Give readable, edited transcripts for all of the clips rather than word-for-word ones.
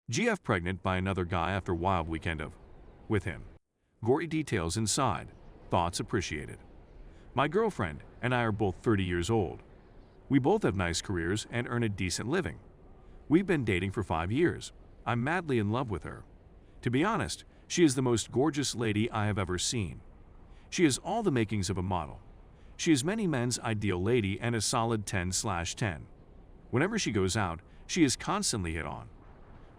GF pregnant by another guy after wild weekend of with him. Gory details inside. Thoughts appreciated. My girlfriend and I are both 30 years old. We both have nice careers and earn a decent living. We've been dating for 5 years. I'm madly in love with her. To be honest, she is the most gorgeous lady I have ever seen. She has all the makings of a model. She is many men's ideal lady and a solid 10/10. Whenever she goes out, she is constantly hit on.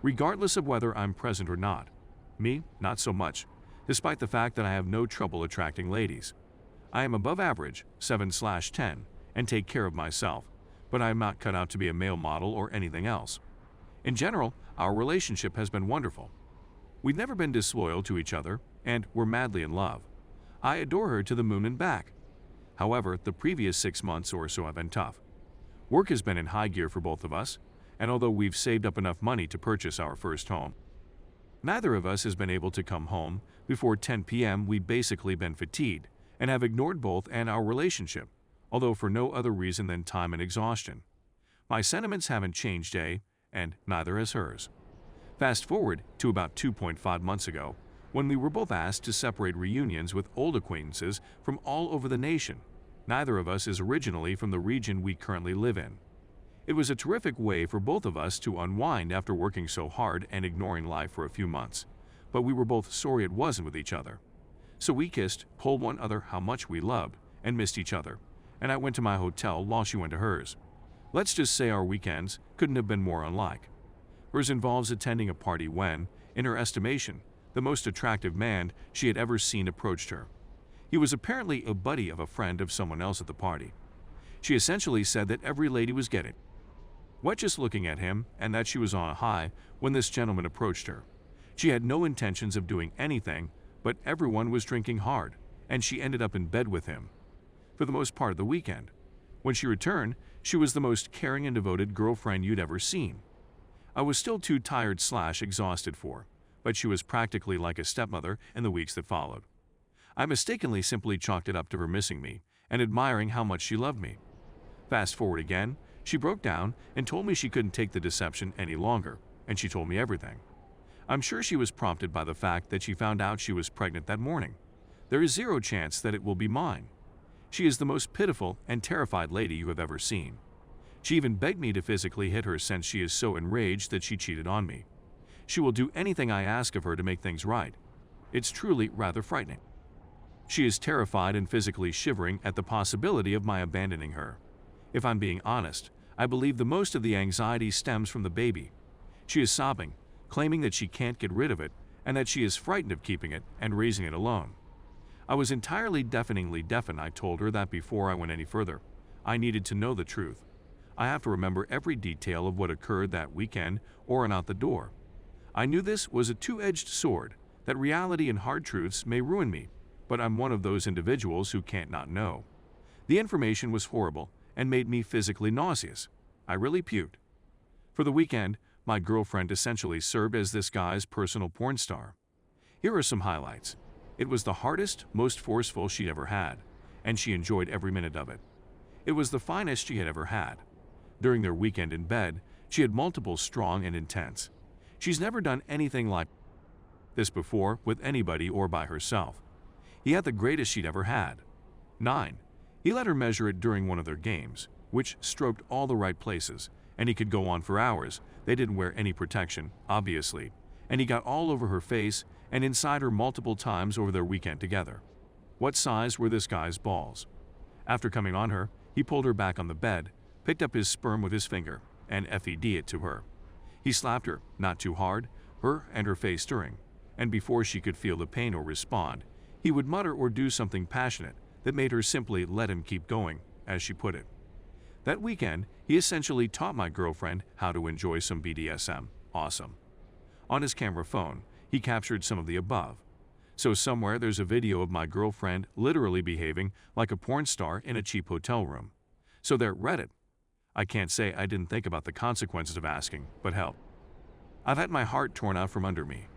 Regardless of whether I'm present or not. Me, not so much, despite the fact that I have no trouble attracting ladies. I am above average, 7/10, and take care of myself, but I am not cut out to be a male model or anything else. In general, our relationship has been wonderful. We've never been disloyal to each other, and we're madly in love. I adore her to the moon and back. However, the previous 6 months or so have been tough. Work has been in high gear for both of us, and although we've saved up enough money to purchase our first home, neither of us has been able to come home before 10 p.m. We've basically been fatigued and have ignored both and our relationship, although for no other reason than time and exhaustion. My sentiments haven't changed, and neither has hers. Fast forward to about 2.5 months ago, when we were both asked to separate reunions with old acquaintances from all over the nation. Neither of us is originally from the region we currently live in. It was a terrific way for both of us to unwind after working so hard and ignoring life for a few months, but we were both sorry it wasn't with each other. So we kissed, told one another how much we loved and missed each other, and I went to my hotel while she went to hers. Let's just say our weekends couldn't have been more unlike. Hers involves attending a party when, in her estimation, the most attractive man she had ever seen approached her. He was apparently a buddy of a friend of someone else at the party. She essentially said that every lady was getting wet just looking at him and that she was on a high when this gentleman approached her. She had no intentions of doing anything, but everyone was drinking hard, and she ended up in bed with him for the most part of the weekend. When she returned, she was the most caring and devoted girlfriend you'd ever seen. I was still too tired/exhausted for, but she was practically like a stepmother in the weeks that followed. I mistakenly simply chalked it up to her missing me and admiring how much she loved me. Fast forward again, she broke down and told me she couldn't take the deception any longer, and she told me everything. I'm sure she was prompted by the fact that she found out she was pregnant that morning. There is zero chance that it will be mine. She is the most pitiful and terrified lady you have ever seen. She even begged me to physically hit her since she is so enraged that she cheated on me. She will do anything I ask of her to make things right. It's truly rather frightening. She is terrified and physically shivering at the possibility of my abandoning her. If I'm being honest, I believe the most of the anxiety stems from the baby. She is sobbing, claiming that she can't get rid of it and that she is frightened of keeping it and raising it alone. I was entirely deafeningly deaf and I told her that before I went any further, I needed to know the truth. I have to remember every detail of what occurred that weekend or I'm out the door. I knew this was a two-edged sword, that reality and hard truths may ruin me, but I'm one of those individuals who can't not know. The information was horrible and made me physically nauseous. I really puked. For the weekend, my girlfriend essentially served as this guy's personal porn star. Here are some highlights. It was the hardest, most forceful she'd ever had, and she enjoyed every minute of it. It was the finest she had ever had. During their weekend in bed, she had multiple strong and intense. She's never done anything like this before with anybody or by herself. He had the greatest she'd ever had. 9. He let her measure it during one of their games, which stroked all the right places, and he could go on for hours. They didn't wear any protection, obviously, and he got all over her face and inside her multiple times over their weekend together. What size were this guy's balls? After coming on her, he pulled her back on the bed, picked up his sperm with his finger, and fed it to her. He slapped her, not too hard, her and her face stirring, and before she could feel the pain or respond, he would mutter or do something passionate that made her simply let him keep going, as she put it. That weekend, he essentially taught my girlfriend how to enjoy some BDSM. Awesome. On his camera phone, he captured some of the above. So somewhere there's a video of my girlfriend literally behaving like a porn star in a cheap hotel room. So there, Reddit. I can't say I didn't think about the consequences of asking, but help. I've had my heart torn out from under me.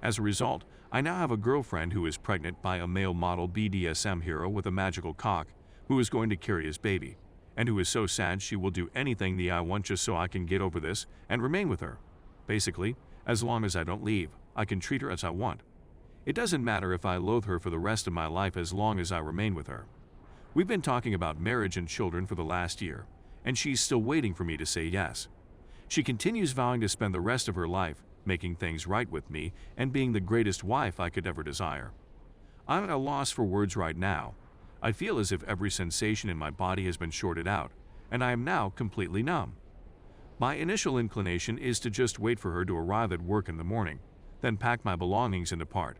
As a result, I now have a girlfriend who is pregnant by a male model BDSM hero with a magical cock who is going to carry his baby, and who is so sad she will do anything I want just so I can get over this and remain with her. Basically, As long as I don't leave, I can treat her as I want. It doesn't matter if I loathe her for the rest of my life as long as I remain with her. We've been talking about marriage and children for the last year, and she's still waiting for me to say yes. She continues vowing to spend the rest of her life making things right with me and being the greatest wife I could ever desire. I'm at a loss for words right now. I feel as if every sensation in my body has been shorted out, and I am now completely numb. My initial inclination is to just wait for her to arrive at work in the morning, then pack my belongings and depart.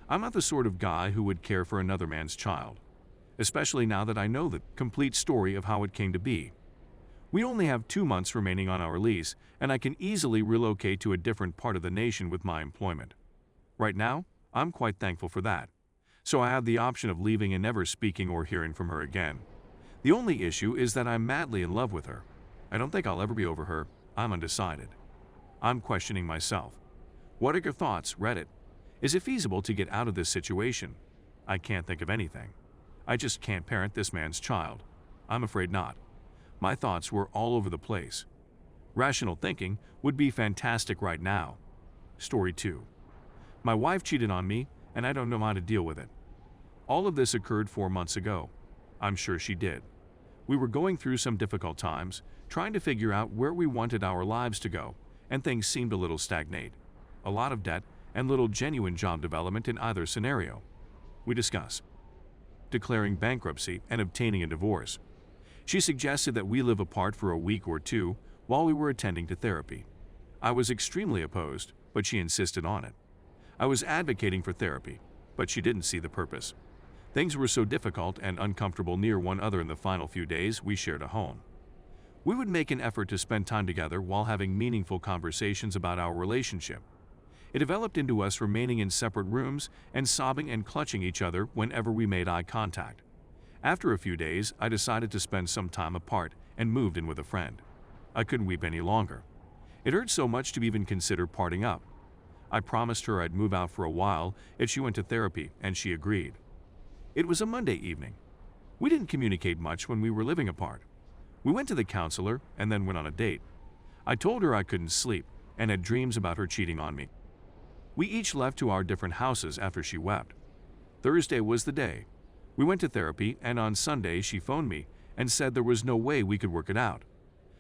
I'm not the sort of guy who would care for another man's child, especially now that I know the complete story of how it came to be. We only have 2 months remaining on our lease, and I can easily relocate to a different part of the nation with my employment. Right now, I'm quite thankful for that. So I have the option of leaving and never speaking or hearing from her again. The only issue is that I'm madly in love with her. I don't think I'll ever be over her. I'm undecided. I'm questioning myself. What are your thoughts, Reddit? Is it feasible to get out of this situation? I can't think of anything. I just can't parent this man's child. I'm afraid not. My thoughts were all over the place. Rational thinking would be fantastic right now. Story 2. My wife cheated on me, and I don't know how to deal with it. All of this occurred 4 months ago. I'm sure she did. We were going through some difficult times, trying to figure out where we wanted our lives to go, and things seemed a little stagnate. A lot of debt and little genuine job development in either scenario. We discuss declaring bankruptcy and obtaining a divorce. She suggested that we live apart for a week or 2 while we were attending to therapy. I was extremely opposed, but she insisted on it. I was advocating for therapy, but she didn't see the purpose. Things were so difficult and uncomfortable near one another in the final few days we shared a home. We would make an effort to spend time together while having meaningful conversations about our relationship. It developed into us remaining in separate rooms and sobbing and clutching each other whenever we made eye contact. After a few days, I decided to spend some time apart and moved in with a friend. I couldn't weep any longer. It hurt so much to even consider parting up. I promised her I'd move out for a while if she went to therapy, and she agreed. It was a Monday evening. We didn't communicate much when we were living apart. We went to the counselor and then went on a date. I told her I couldn't sleep and had dreams about her cheating on me. We each left to our different houses after she wept. Thursday was the day. We went to therapy, and on Sunday she phoned me and said there was no way we could work it out.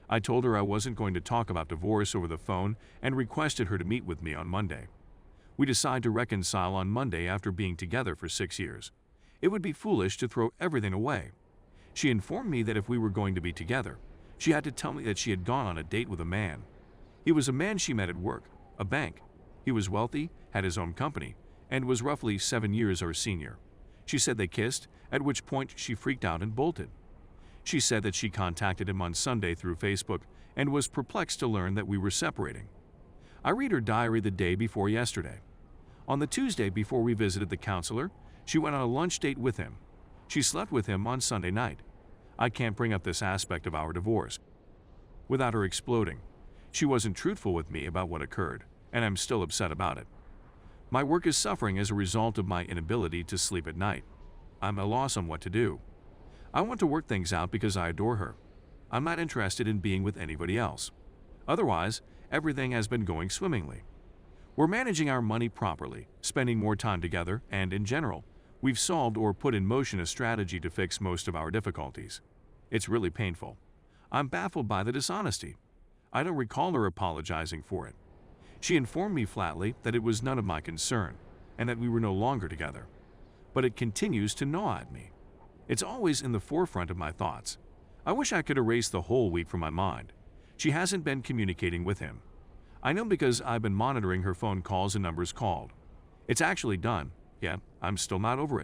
I told her I wasn't going to talk about divorce over the phone and requested her to meet with me on Monday. We decided to reconcile on Monday after being together for 6 years. It would be foolish to throw everything away. She informed me that if we were going to be together, she had to tell me that she had gone on a date with a man. He was a man she met at work, a bank. He was wealthy, had his own company, and was roughly 7 years our senior. She said they kissed, at which point she freaked out and bolted. She said that she contacted him on Sunday through Facebook and was perplexed to learn that we were separating. I read her diary the day before yesterday. On the Tuesday before we visited the counselor, she went on a lunch date with him. She slept with him on Sunday night. I can't bring up this aspect of our divorce without her exploding. She wasn't truthful with me about what occurred, and I'm still upset about it. My work is suffering as a result of my inability to sleep at night. I'm at a loss on what to do. I want to work things out because I adore her. I'm not interested in being with anybody else. Otherwise, everything has been going swimmingly. We're managing our money properly, spending more time together, and in general, we've solved or put in motion a strategy to fix most of our difficulties. It's really painful. I'm baffled by the dishonesty. I don't recall her apologizing for it. She informed me flatly that it was none of my concern and that we were no longer together. But it continues to gnaw at me. It's always in the forefront of my thoughts. I wish I could erase the whole week from my mind. She hasn't been communicating with him. I know because I've been monitoring her phone calls and numbers called. It's actually done, yet I'm still not over it.